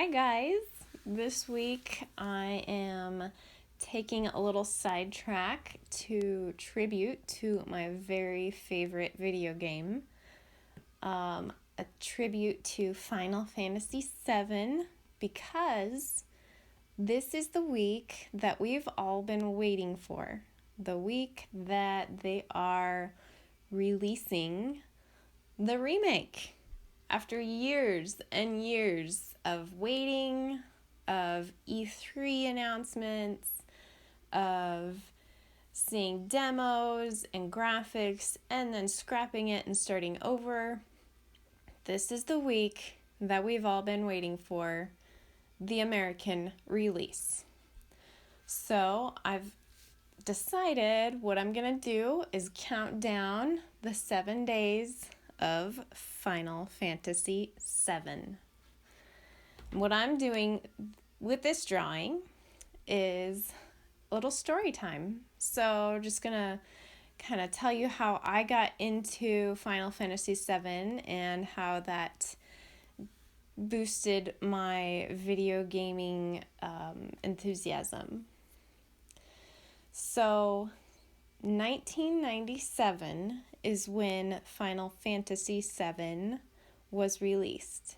Hi guys! This week I am taking a little sidetrack to tribute to my very favorite video game. A tribute to Final Fantasy VII because this is the week that we've all been waiting for. The week that they are releasing the remake. After years and years of waiting, of E3 announcements, of seeing demos and graphics, and then scrapping it and starting over, this is the week that we've all been waiting for, the American release. So I've decided what I'm going to do is count down the 7 days of Final Fantasy VII. What I'm doing with this drawing is a little story time. So just gonna kind of tell you how I got into Final Fantasy VII and how that boosted my video gaming enthusiasm. So 1997 is when Final Fantasy VII was released.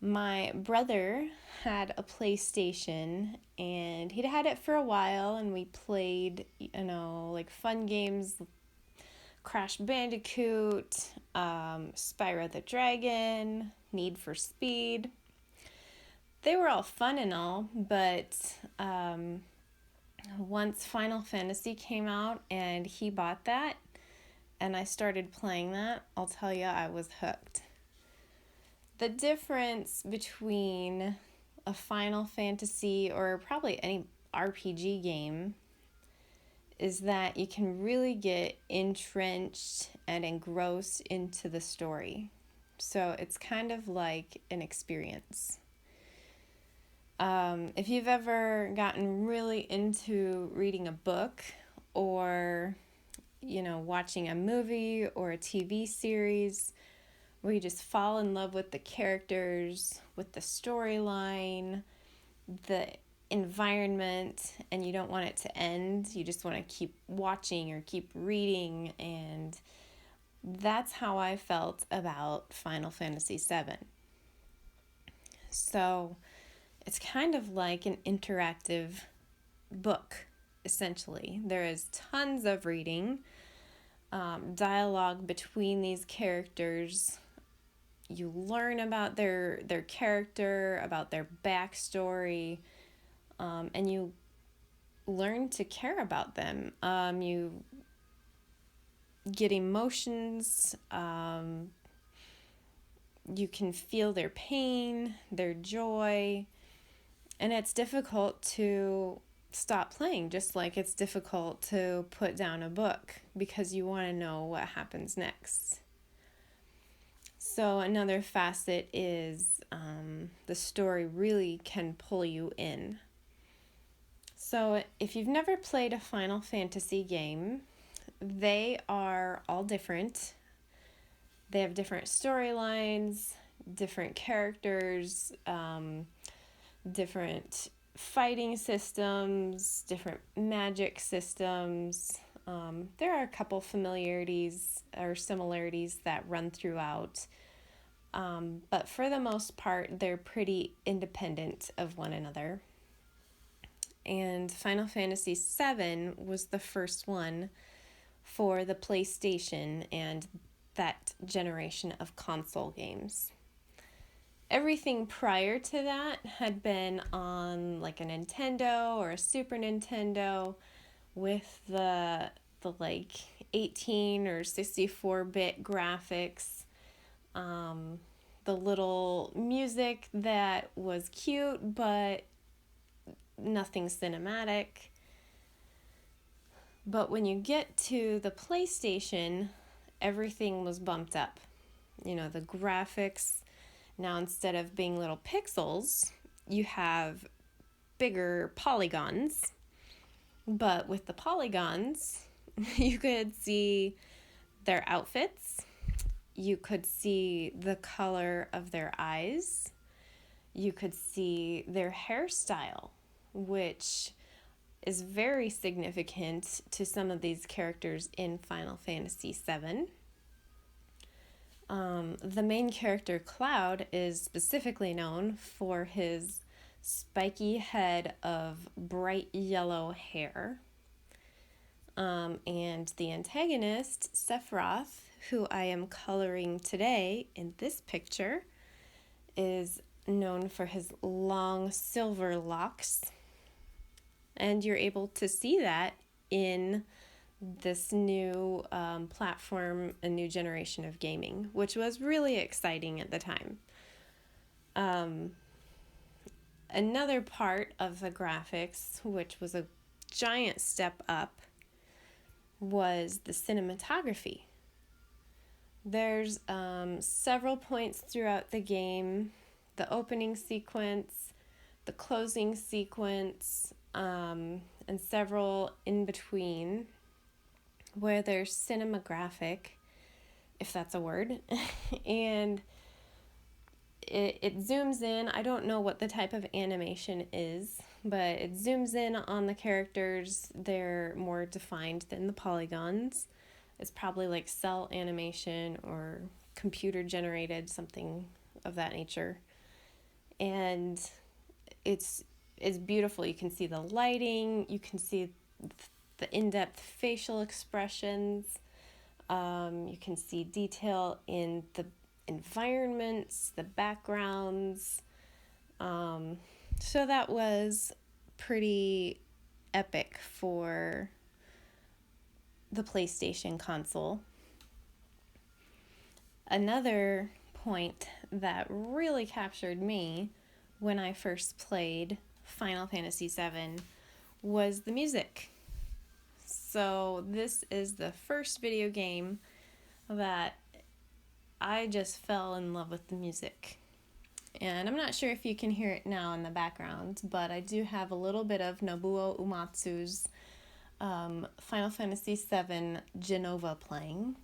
My brother had a PlayStation and he'd had it for a while, and we played, like fun games, Crash Bandicoot, Spyro the Dragon, Need for Speed. They were all fun and all, but once Final Fantasy came out and he bought that and I started playing that, I'll tell you, I was hooked. The difference between a Final Fantasy or probably any RPG game is that you can really get entrenched and engrossed into the story. So it's kind of like an experience. If you've ever gotten really into reading a book or, watching a movie or a TV series where you just fall in love with the characters, with the storyline, the environment, and you don't want it to end, you just want to keep watching or keep reading, and that's how I felt about Final Fantasy VII. So it's kind of like an interactive book, essentially. There is tons of reading, dialogue between these characters. You learn about their character, about their backstory, and you learn to care about them. You get emotions. You can feel their pain, their joy, and it's difficult to stop playing, just like it's difficult to put down a book because you want to know what happens next. So another facet is the story really can pull you in. So if you've never played a Final Fantasy game, they are all different. They have different storylines, different characters, different fighting systems, different magic systems. There are a couple familiarities or similarities that run throughout, but for the most part, they're pretty independent of one another. And Final Fantasy VII was the first one for the PlayStation and that generation of console games. Everything prior to that had been on like a Nintendo or a Super Nintendo with the 18 or 64-bit graphics, the little music that was cute but nothing cinematic. But when you get to the PlayStation, everything was bumped up. The graphics, now instead of being little pixels, you have bigger polygons. But with the polygons, you could see their outfits. You could see the color of their eyes. you could see their hairstyle, which is very significant to some of these characters in Final Fantasy VII. The main character, Cloud, is specifically known for his spiky head of bright yellow hair. And the antagonist, Sephiroth, who I am coloring today in this picture, is known for his long silver locks. And you're able to see that in this new platform, a new generation of gaming, which was really exciting at the time. Another part of the graphics, which was a giant step up, was the cinematography. There's several points throughout the game, the opening sequence, the closing sequence, and several in between, where there's cinematographic, if that's a word, and it zooms in. I don't know what the type of animation is, but it zooms in on the characters. They're more defined than the polygons. It's probably like cell animation or computer generated, something of that nature. And it's beautiful. You can see the lighting, you can see the in-depth facial expressions, you can see detail in the environments, the backgrounds. So that was pretty epic for the PlayStation console. Another point that really captured me when I first played Final Fantasy VII was the music. So this is the first video game that I just fell in love with the music. And I'm not sure if you can hear it now in the background, but I do have a little bit of Nobuo Uematsu's Final Fantasy VII Jenova playing.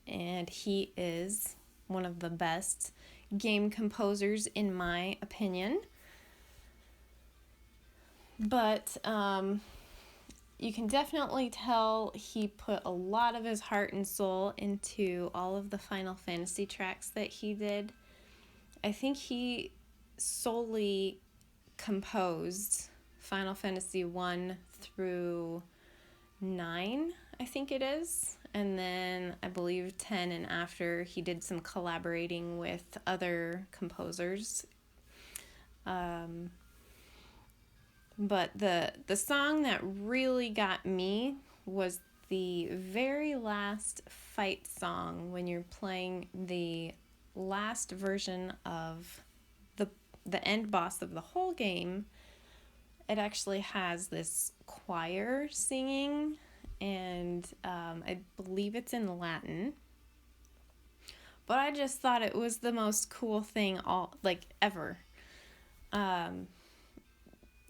And he is one of the best game composers in my opinion. But you can definitely tell he put a lot of his heart and soul into all of the Final Fantasy tracks that he did. I think he solely composed Final Fantasy 1 through 9, I think it is. And then I believe 10 and after he did some collaborating with other composers. But the song that really got me was the very last fight song when you're playing the last version of the end boss of the whole game. It actually has this choir singing, and I believe it's in Latin. But I just thought it was the most cool thing ever.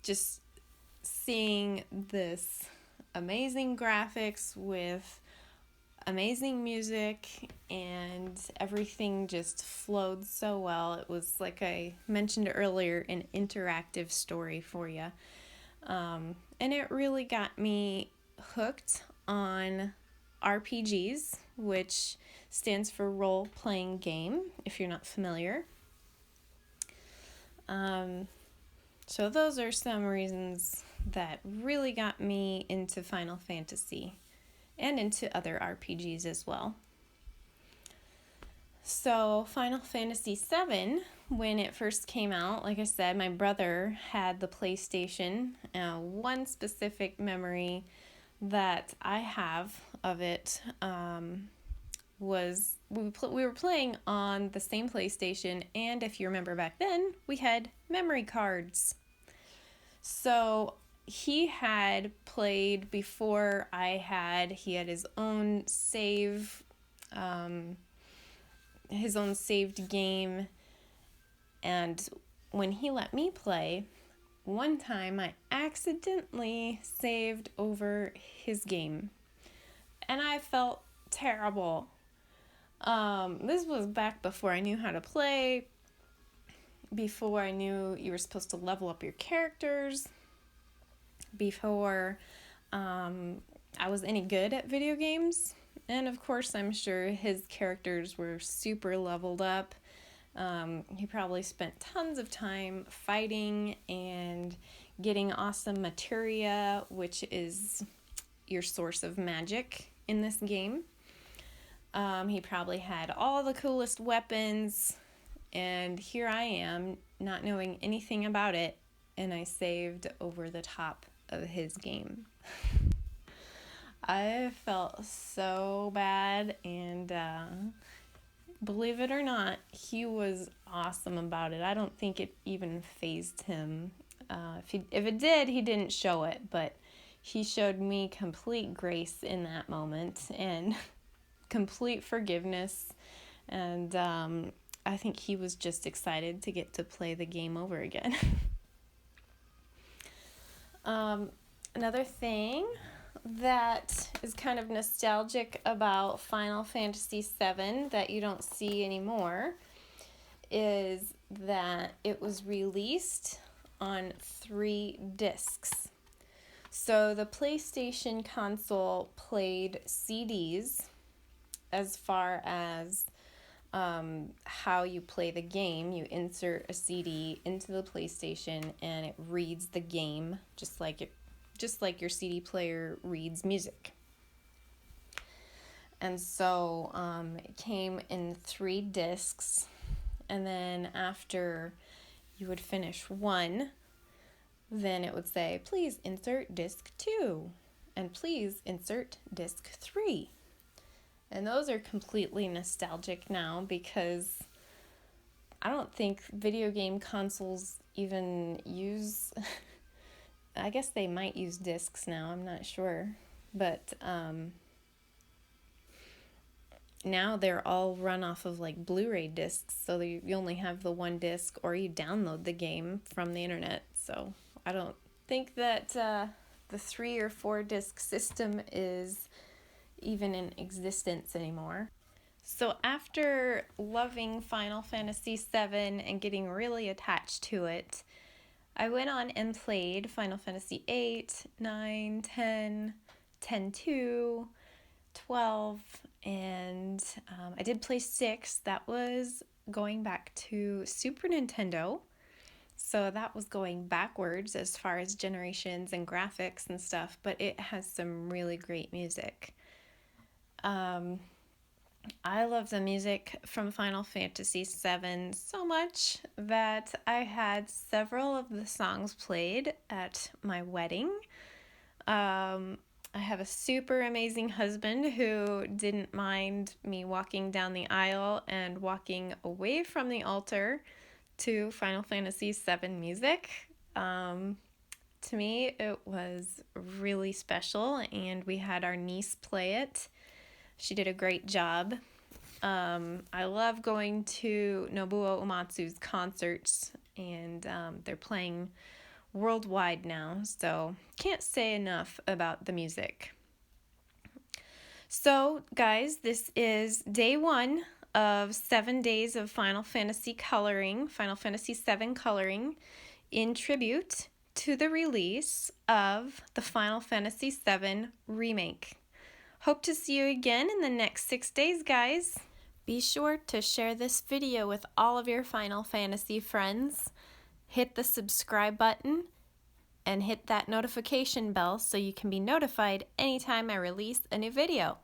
Just seeing this amazing graphics with amazing music, and everything just flowed so well. It was, like I mentioned earlier, an interactive story for you. And it really got me hooked on RPGs, which stands for role-playing game, if you're not familiar. So those are some reasons that really got me into Final Fantasy and into other RPGs as well. So Final Fantasy VII, when it first came out, like I said, my brother had the PlayStation. One specific memory that I have of it was we were playing on the same PlayStation, and if you remember back then, we had memory cards. So he had played before I had. He had his own save, his own saved game, and when he let me play, one time I accidentally saved over his game, and I felt terrible. This was back before I knew how to play. before I knew you were supposed to level up your characters, before I was any good at video games. And of course, I'm sure his characters were super leveled up. He probably spent tons of time fighting and getting awesome materia, which is your source of magic in this game. He probably had all the coolest weapons, and here I am not knowing anything about it, and I saved over the top of his game. I felt so bad, and believe it or not, he was awesome about it. I don't think it even fazed him. If it did, he didn't show it, but he showed me complete grace in that moment and complete forgiveness, and I think he was just excited to get to play the game over again. Another thing that is kind of nostalgic about Final Fantasy VII that you don't see anymore is that it was released on 3 discs. So the PlayStation console played CDs as far as how you play the game. You insert a CD into the PlayStation and it reads the game just like your CD player reads music. And so it came in 3 discs, and then after you would finish one, then it would say, please insert disc 2, and please insert disc 3. And those are completely nostalgic now because I don't think video game consoles even use, I guess they might use discs now, I'm not sure. But now they're all run off of like Blu-ray discs, so you only have the 1 disc, or you download the game from the internet. So I don't think that the 3 or 4 disc system is even in existence anymore. So after loving Final Fantasy VII and getting really attached to it, I went on and played Final Fantasy VIII, 9, 10, 10-2, 12, and I did play 6. That was going back to Super Nintendo. So that was going backwards as far as generations and graphics and stuff, but it has some really great music. I love the music from Final Fantasy VII so much that I had several of the songs played at my wedding. I have a super amazing husband who didn't mind me walking down the aisle and walking away from the altar to Final Fantasy VII music. To me, it was really special, and we had our niece play it. She did a great job. I love going to Nobuo Uematsu's concerts, and they're playing worldwide now, so can't say enough about the music. So, guys, this is day 1 of 7 days of Final Fantasy coloring, Final Fantasy VII coloring, in tribute to the release of the Final Fantasy VII Remake. Hope to see you again in the next 6 days, guys. Be sure to share this video with all of your Final Fantasy friends. Hit the subscribe button and hit that notification bell so you can be notified anytime I release a new video.